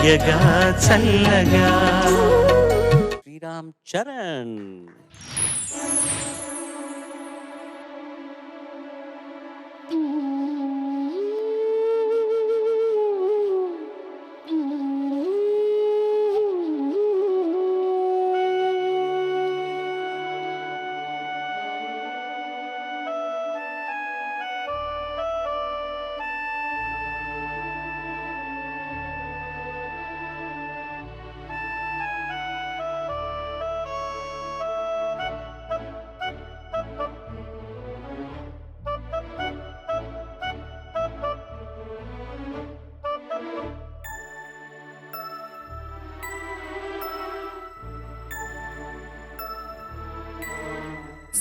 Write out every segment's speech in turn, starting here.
తీయగా చల్లగా. శ్రీరామ్ చరణ్.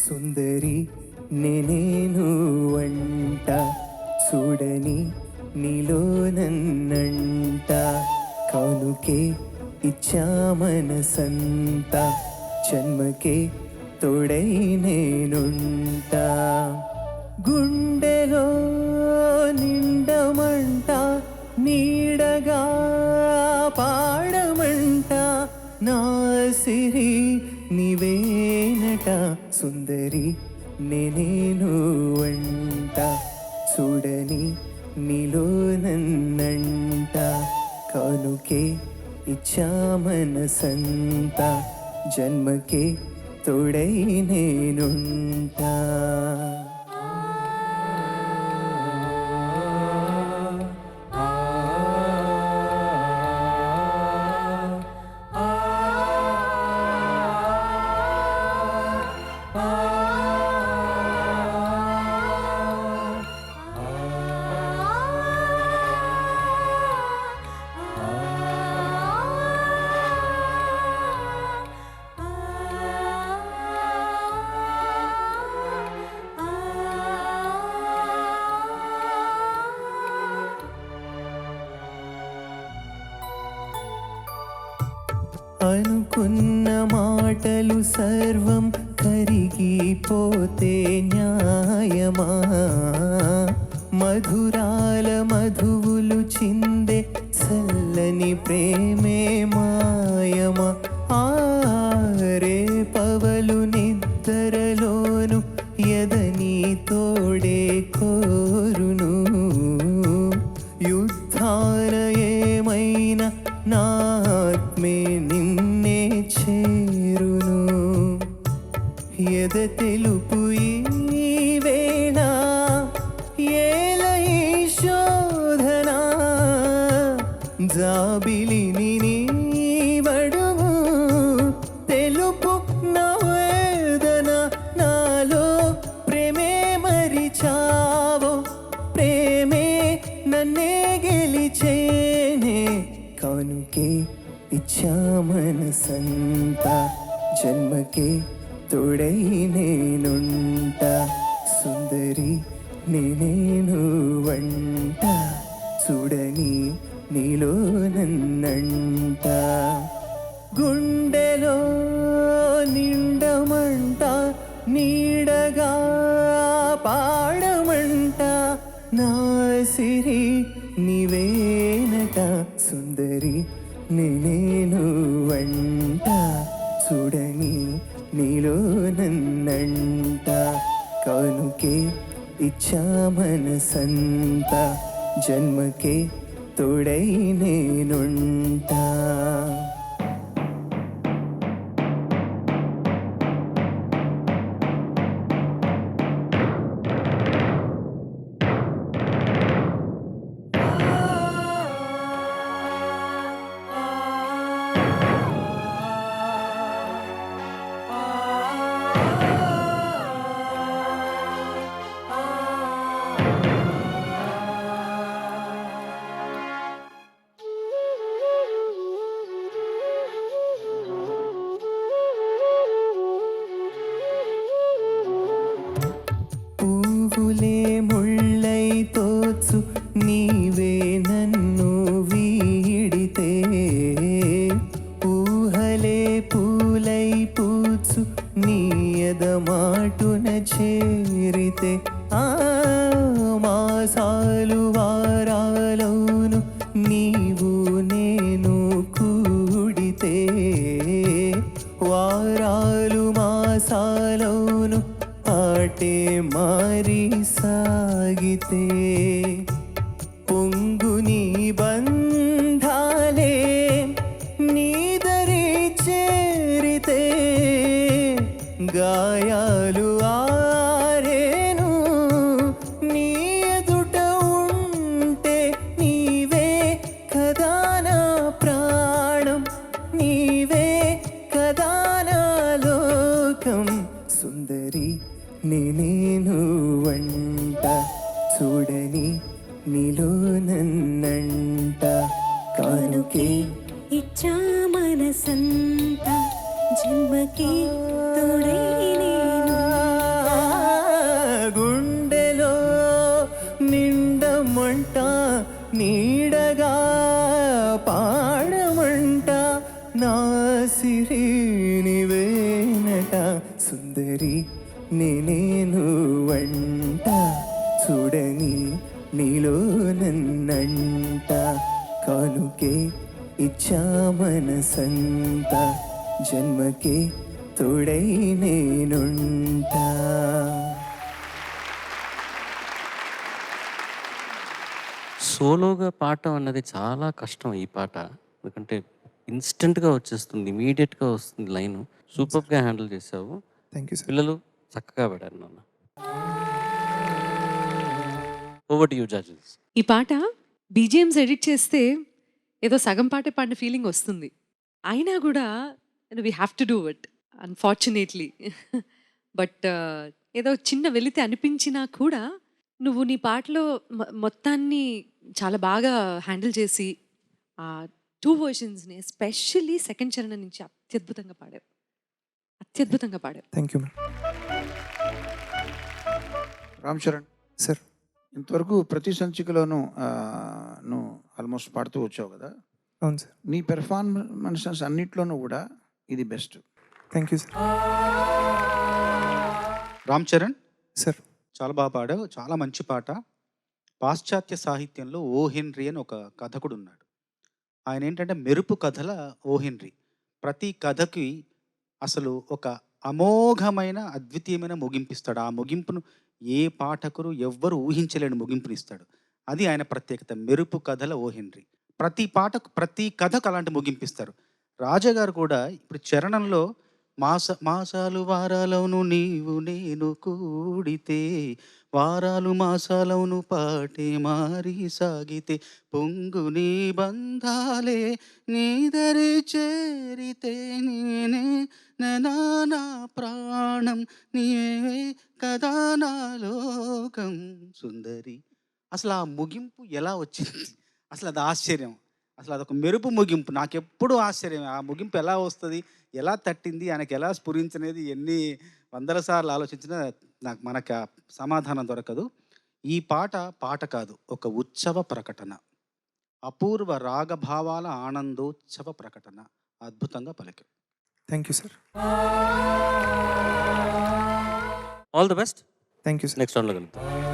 సుందరి నేనేను వంట చూడని నీలో నన్నంట కానుకే ఇచ్చా మనసంత జన్మకే తోడై నేనుంటా గుండెలో నిండమంట నీడగా పాడమంట నా సిరి నీవేనట సుందరి నేనేను వంట చూడని నీలో నన్నంట కానుకే ఇచ్చా మనసంత జన్మకే తోడై నేనుంటా అనుకున్న మాటలు సర్వం కరిగిపోతే న్యాయమా మధురాల మధువులు చిందే చల్లని ప్రేమే మాయమా ఆరే పవలు నిద్రలోను ఎదని తోడే కోరును యుద్ధాల ఏమైనా నా ఆత్మే నిన్నే చేరును ఎద తెలుపు ఈ వేళ ఏల ఈ శోధన జాబిలిని నీవడుము తెలుపు నా వేదన నాలో ప్రేమే మరిచావో ప్రేమే నన్నే గెలిచేనే కానుకే ఇచ్చా మనసంత జన్మకే తోడై నేనుంటా సుందరి నేనేను వంట చూడని నీలో నన్నంట గుండెలో నిండమంట నీడగా పాడమంట నా సిరి నీవేనట సుందరి నేనేను వంట చూడని నీలో నన్నంట కానుకే ఇచ్చా మనసంత జన్మకే తోడై నేనుంటా బాటే మారి సాగితే పొంగుని బంధాలే నీదరి చేరితే గాయాలు ఆరేను నీ ఎదుట ఉంటే నీవే కదా నా ప్రాణం నీవే కదా నా లోకం సుందరి నేను వంట చూడని నీలో నన్నంట కానుకే ఇచ్చా మనసంత జన్మకి తోడై నేను గుండెలో నిండమంట నీడగా పాడమంట నా సిరి నీవేనట సుందరి నేను వంట చూడని నీలో నన్నంట కానుకే ఇచ్చా మనసంత జన్మకే తోడై నేనుంటా. సోలోగా పాడటం అన్నది చాలా కష్టం ఈ పాట. ఎందుకంటే ఇన్స్టెంట్‌గా వచ్చేస్తుంది. ఇమ్మీడియేట్‌గా వస్తుంది లైను. సూపర్‌గా హ్యాండిల్ చేశావు. Thank you sir. పిల్లలు చక్కగా పాడారు నాన్న. Over to you judges. ఈ పాట బీజిఎమ్స్ ఎడిట్ చేస్తే ఏదో సగం పాటే పాడిన ఫీలింగ్ వస్తుంది. అయినా కూడా we have to do it unfortunately. But ఏదో చిన్న వెలితి అనిపించినా కూడా నువ్వు నీ పాటలో మొత్తాన్ని చాలా బాగా హ్యాండిల్ చేసి ఆ 2 వర్షన్స్ని ఎస్పెషల్లీ సెకండ్ చరణం నుంచి అత్యద్భుతంగా పాడావు. అత్యద్భుతంగా పాడావు. Thank you ma'am. Ram Charan sir. ఇంతవరకు ప్రతి సంచికలోనూ నువ్వు ఆల్మోస్ట్ పాడుతూ వచ్చావు కదా. అవును సార్. నీ పెర్ఫార్మెన్సెస్ అన్నిట్లోనూ కూడా ఇది best. Thank you sir. Ram Charan sir. చాలా బాగా పాడావు. చాలా మంచి పాట. పాశ్చాత్య సాహిత్యంలో ఓ హెన్రీ అని ఒక కథకుడు ఉన్నాడు. ఆయన ఏంటంటే మెరుపు కథల ఓ హెన్రీ. ప్రతి కథకి అసలు ఒక అమోఘమైన అద్వితీయమైన ముగింపిస్తాడు. ఆ ముగింపును ఏ పాఠకులు ఎవ్వరు ఊహించలేని ముగింపునిస్తాడు. అది ఆయన ప్రత్యేకత. మెరుపు కథల ఓ హెన్రీ. ప్రతి కథకు అలాంటి ముగింపిస్తారు. రాజాగారు కూడా ఇప్పుడు చరణంలో మాసాలు వారాలవును నీవు నేను కూడితే వారాలు మాసాలవును పాటే మారి సాగితే పొంగు నీ బంధాలే నీదరి చేరితే నేనే నా ప్రాణం నీవే కదా నా లోకం సుందరి. అసలు ఆ ముగింపు ఎలా వచ్చింది? అసలు అది ఆశ్చర్యం. అసలు అదొక మెరుపు ముగింపు. నాకెప్పుడు ఆశ్చర్యం. ఆ ముగింపు ఎలా వస్తుంది, ఎలా తట్టింది, ఆయనకి ఎలా స్ఫురించనేది ఎన్ని వందల సార్లు ఆలోచించినా మనకు ఆ సమాధానం దొరకదు. ఈ పాట కాదు, ఒక ఉత్సవ ప్రకటన. అపూర్వ రాగభావాల ఆనందోత్సవ ప్రకటన. అద్భుతంగా పలికావు. Thank you sir. All the best. Thank you sir. Next రౌండ్‌లో కలుద్దాం.